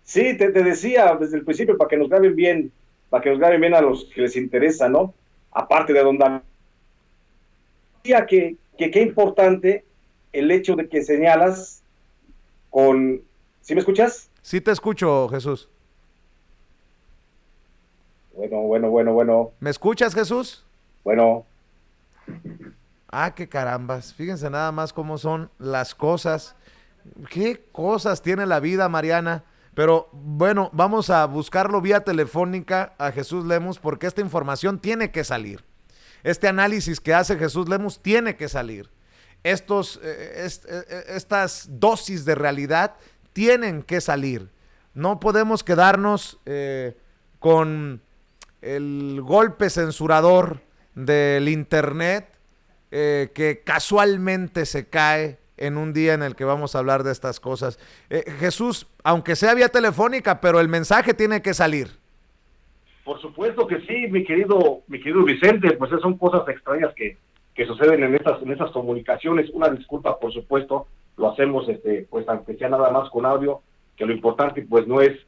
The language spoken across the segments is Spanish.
Sí, te decía desde el principio para que nos graben bien, para que nos graben bien a los que les interesa, ¿no? Aparte de Don David, decía que qué importante el hecho de que señalas con, ¿sí me escuchas? Sí te escucho, Jesús. Bueno, ¿Me escuchas, Jesús? bueno, Ah, qué carambas. Fíjense nada más cómo son las cosas. ¿Qué cosas tiene la vida, Mariana? Pero bueno, vamos a buscarlo vía telefónica a Jesús Lemus porque esta información tiene que salir. Este análisis que hace Jesús Lemus tiene que salir. Estas dosis de realidad tienen que salir. No podemos quedarnos con el golpe censurador del Internet que casualmente se cae en un día en el que vamos a hablar de estas cosas. Jesús, aunque sea vía telefónica, pero el mensaje tiene que salir. Por supuesto que sí, mi querido Vicente, pues son cosas extrañas que suceden en estas comunicaciones. Una disculpa, por supuesto, lo hacemos, pues aunque sea nada más con audio, que lo importante pues no es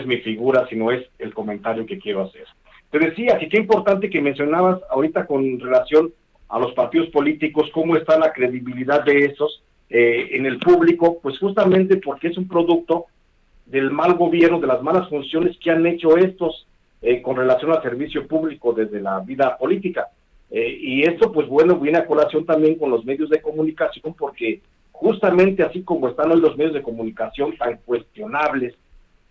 mi figura, sino es el comentario que quiero hacer. Te decía que qué importante que mencionabas ahorita con relación a los partidos políticos, cómo está la credibilidad de esos en el público, pues justamente porque es un producto del mal gobierno, de las malas funciones que han hecho estos con relación al servicio público desde la vida política. Y esto, pues bueno, viene a colación también con los medios de comunicación, porque justamente así como están hoy los medios de comunicación tan cuestionables,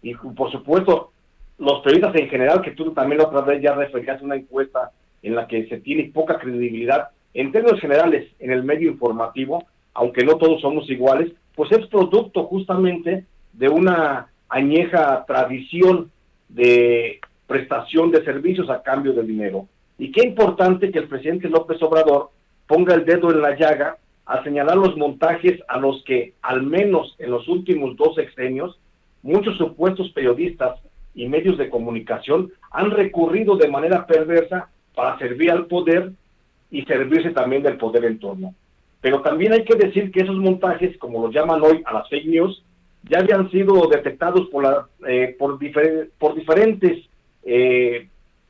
y por supuesto los periodistas en general, que tú también la otra vez ya referías una encuesta en la que se tiene poca credibilidad, en términos generales, en el medio informativo, aunque no todos somos iguales, pues es producto justamente de una añeja tradición de prestación de servicios a cambio de dinero. Y qué importante que el presidente López Obrador ponga el dedo en la llaga a señalar los montajes a los que, al menos en los últimos 2 sexenios, muchos supuestos periodistas y medios de comunicación han recurrido de manera perversa para servir al poder y servirse también del poder en torno. Pero también hay que decir que esos montajes, como los llaman hoy a las fake news, ya habían sido detectados por diferentes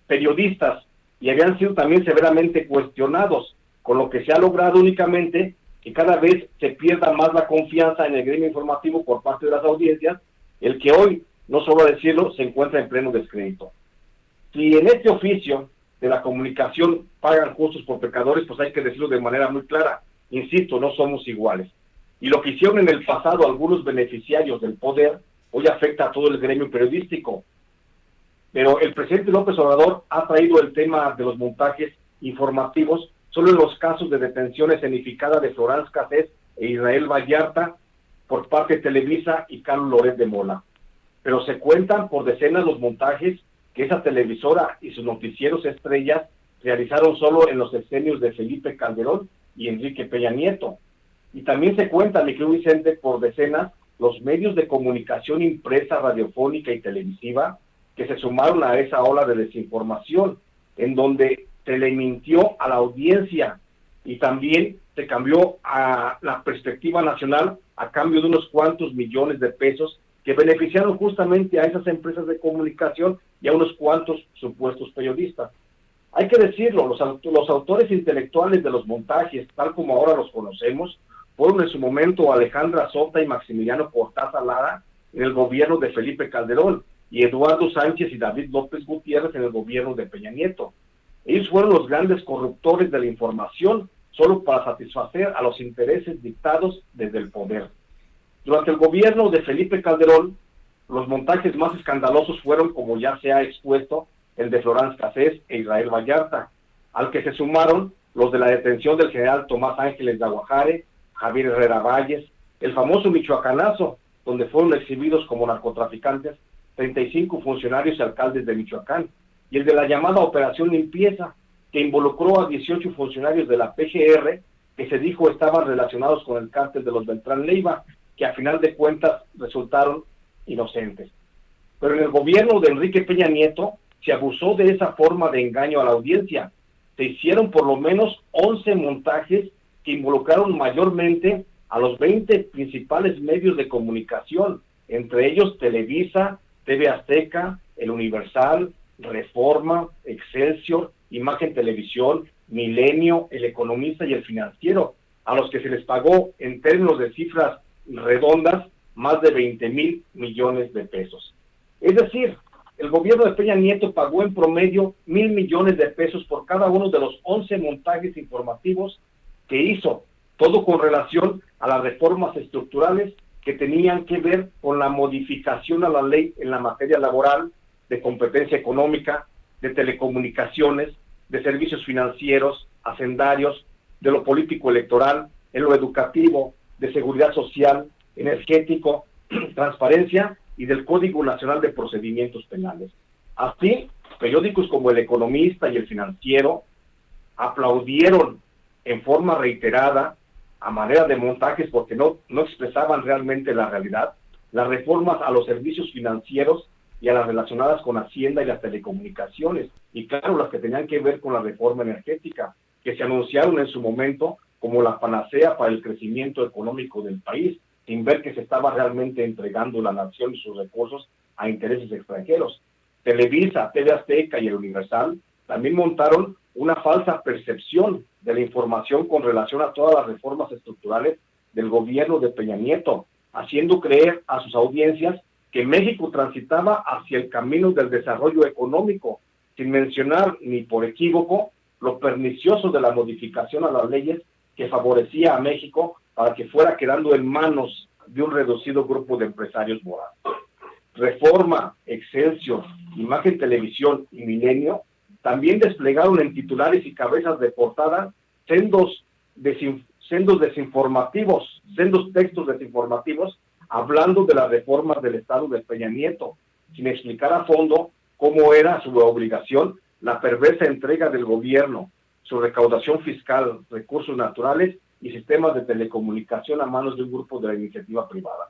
periodistas y habían sido también severamente cuestionados, con lo que se ha logrado únicamente que cada vez se pierda más la confianza en el gremio informativo por parte de las audiencias, el que hoy, no solo decirlo, se encuentra en pleno descrédito. Si en este oficio de la comunicación pagan justos por pecadores, pues hay que decirlo de manera muy clara. Insisto, no somos iguales. Y lo que hicieron en el pasado algunos beneficiarios del poder, hoy afecta a todo el gremio periodístico. Pero el presidente López Obrador ha traído el tema de los montajes informativos solo en los casos de detención escenificada de Florence Cassés e Israel Vallarta por parte de Televisa y Carlos Loret de Mola. Pero se cuentan por decenas los montajes que esa televisora y sus noticieros estrellas realizaron solo en los sexenios de Felipe Calderón y Enrique Peña Nieto. Y también se cuentan, mi querido Vicente, por decenas los medios de comunicación impresa, radiofónica y televisiva que se sumaron a esa ola de desinformación, en donde se le mintió a la audiencia y también se cambió a la perspectiva nacional a cambio de unos cuantos millones de pesos que beneficiaron justamente a esas empresas de comunicación y a unos cuantos supuestos periodistas. Hay que decirlo, los autores intelectuales de los montajes, tal como ahora los conocemos, fueron en su momento Alejandra Sota y Maximiliano Cortázar Lara en el gobierno de Felipe Calderón, y Eduardo Sánchez y David López Gutiérrez en el gobierno de Peña Nieto. Ellos fueron los grandes corruptores de la información, solo para satisfacer a los intereses dictados desde el poder. Durante el gobierno de Felipe Calderón, los montajes más escandalosos fueron, como ya se ha expuesto, el de Florence Cassés e Israel Vallarta, al que se sumaron los de la detención del general Tomás Ángeles de Aguajare, Javier Herrera Valles, el famoso Michoacanazo, donde fueron exhibidos como narcotraficantes 35 funcionarios y alcaldes de Michoacán, y el de la llamada Operación Limpieza, que involucró a 18 funcionarios de la PGR que se dijo estaban relacionados con el cártel de los Beltrán Leiva, que a final de cuentas resultaron inocentes. Pero en el gobierno de Enrique Peña Nieto se abusó de esa forma de engaño a la audiencia. Se hicieron por lo menos 11 montajes que involucraron mayormente a los 20 principales medios de comunicación, entre ellos Televisa, TV Azteca, El Universal, Reforma, Excelsior, Imagen Televisión, Milenio, El Economista y El Financiero, a los que se les pagó en términos de cifras redondas más de 20,000 millones de pesos. Es decir, el gobierno de Peña Nieto pagó en promedio 1,000 millones de pesos por cada uno de los 11 montajes informativos que hizo, todo con relación a las reformas estructurales que tenían que ver con la modificación a la ley en la materia laboral, de competencia económica, de telecomunicaciones, de servicios financieros, hacendarios, de lo político electoral, en lo educativo, de seguridad social, energético, transparencia y del Código Nacional de Procedimientos Penales. Así, periódicos como El Economista y El Financiero aplaudieron en forma reiterada, a manera de montajes porque no expresaban realmente la realidad, las reformas a los servicios financieros y a las relacionadas con Hacienda y las telecomunicaciones, y claro, las que tenían que ver con la reforma energética, que se anunciaron en su momento como la panacea para el crecimiento económico del país, sin ver que se estaba realmente entregando la nación y sus recursos a intereses extranjeros. Televisa, TV Azteca y El Universal también montaron una falsa percepción de la información con relación a todas las reformas estructurales del gobierno de Peña Nieto, haciendo creer a sus audiencias que México transitaba hacia el camino del desarrollo económico, sin mencionar ni por equívoco lo pernicioso de la modificación a las leyes que favorecía a México para que fuera quedando en manos de un reducido grupo de empresarios morales. Reforma, Excelsior, Imagen Televisión y Milenio también desplegaron en titulares y cabezas de portada sendos textos desinformativos hablando de las reformas del Estado de Peña Nieto, sin explicar a fondo cómo era su obligación la perversa entrega del gobierno, su recaudación fiscal, recursos naturales y sistemas de telecomunicación a manos de un grupo de la iniciativa privada.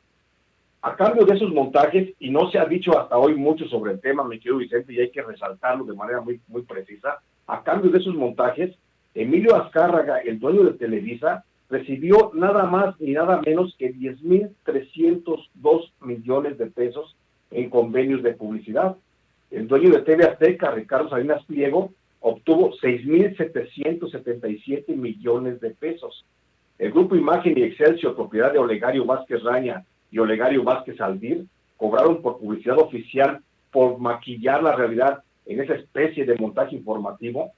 A cambio de esos montajes, y no se ha dicho hasta hoy mucho sobre el tema, mi querido Vicente, y hay que resaltarlo de manera muy, muy precisa, a cambio de esos montajes, Emilio Azcárraga, el dueño de Televisa, recibió nada más ni nada menos que 10,302 millones de pesos en convenios de publicidad. El dueño de TV Azteca, Ricardo Salinas Pliego, obtuvo 6,777 millones de pesos. El Grupo Imagen y Excelsior, propiedad de Olegario Vázquez Raña y Olegario Vázquez Aldir, cobraron por publicidad oficial, por maquillar la realidad en esa especie de montaje informativo,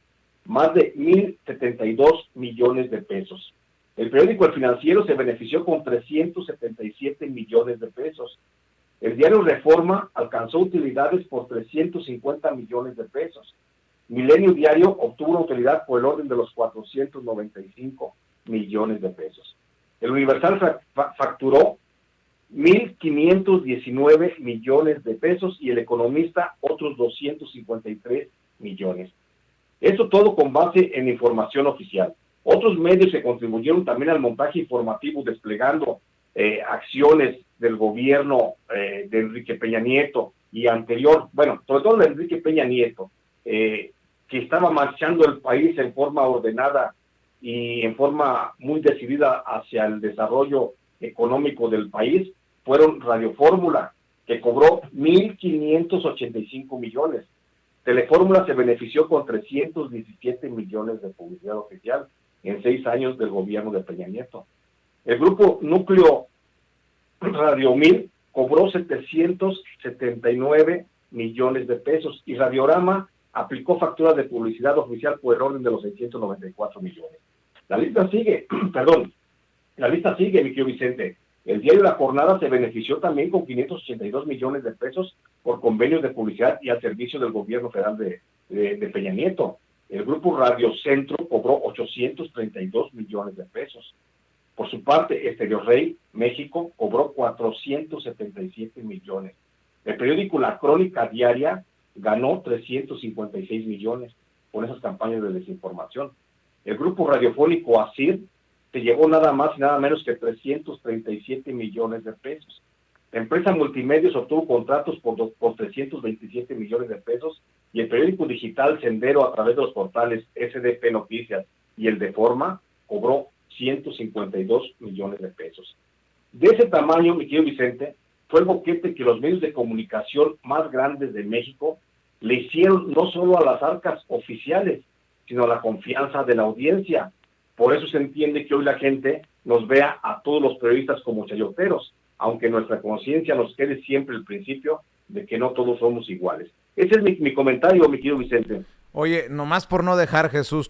más de 1,072 millones de pesos. El periódico El Financiero se benefició con 377 millones de pesos. El diario Reforma alcanzó utilidades por 350 millones de pesos. Milenio Diario obtuvo una utilidad por el orden de los 495 millones de pesos. El Universal facturó 1,519 millones de pesos y El Economista otros 253 millones. Eso todo con base en información oficial. Otros medios que contribuyeron también al montaje informativo desplegando acciones del gobierno de Enrique Peña Nieto y anterior, bueno, sobre todo de Enrique Peña Nieto, que estaba marchando el país en forma ordenada y en forma muy decidida hacia el desarrollo económico del país, fueron Radio Fórmula, que cobró 1,585 millones. Telefórmula se benefició con 317 millones de publicidad oficial en 6 años del gobierno de Peña Nieto. El grupo Núcleo Radio 1000 cobró 779 millones de pesos y Radiorama aplicó facturas de publicidad oficial por el orden de los 694 millones. La lista sigue, mi querido Vicente. El diario La Jornada se benefició también con 582 millones de pesos por convenios de publicidad y al servicio del gobierno federal de Peña Nieto. El grupo Radio Centro cobró 832 millones de pesos. Por su parte, Estéreo Rey, México, cobró 477 millones. El periódico La Crónica Diaria ganó 356 millones con esas campañas de desinformación. El grupo radiofónico ASIR se llevó nada más y nada menos que 337 millones de pesos. La empresa Multimedios obtuvo contratos por 327 millones de pesos y el periódico digital Sendero, a través de los portales SDP Noticias y el de Forma, cobró 152 millones de pesos. De ese tamaño, mi querido Vicente, fue el boquete que los medios de comunicación más grandes de México le hicieron no solo a las arcas oficiales, sino a la confianza de la audiencia. Por eso se entiende que hoy la gente nos vea a todos los periodistas como chayoteros, aunque en nuestra conciencia nos quede siempre el principio de que no todos somos iguales. Ese es mi comentario, mi querido Vicente. Oye, nomás por no dejar, Jesús,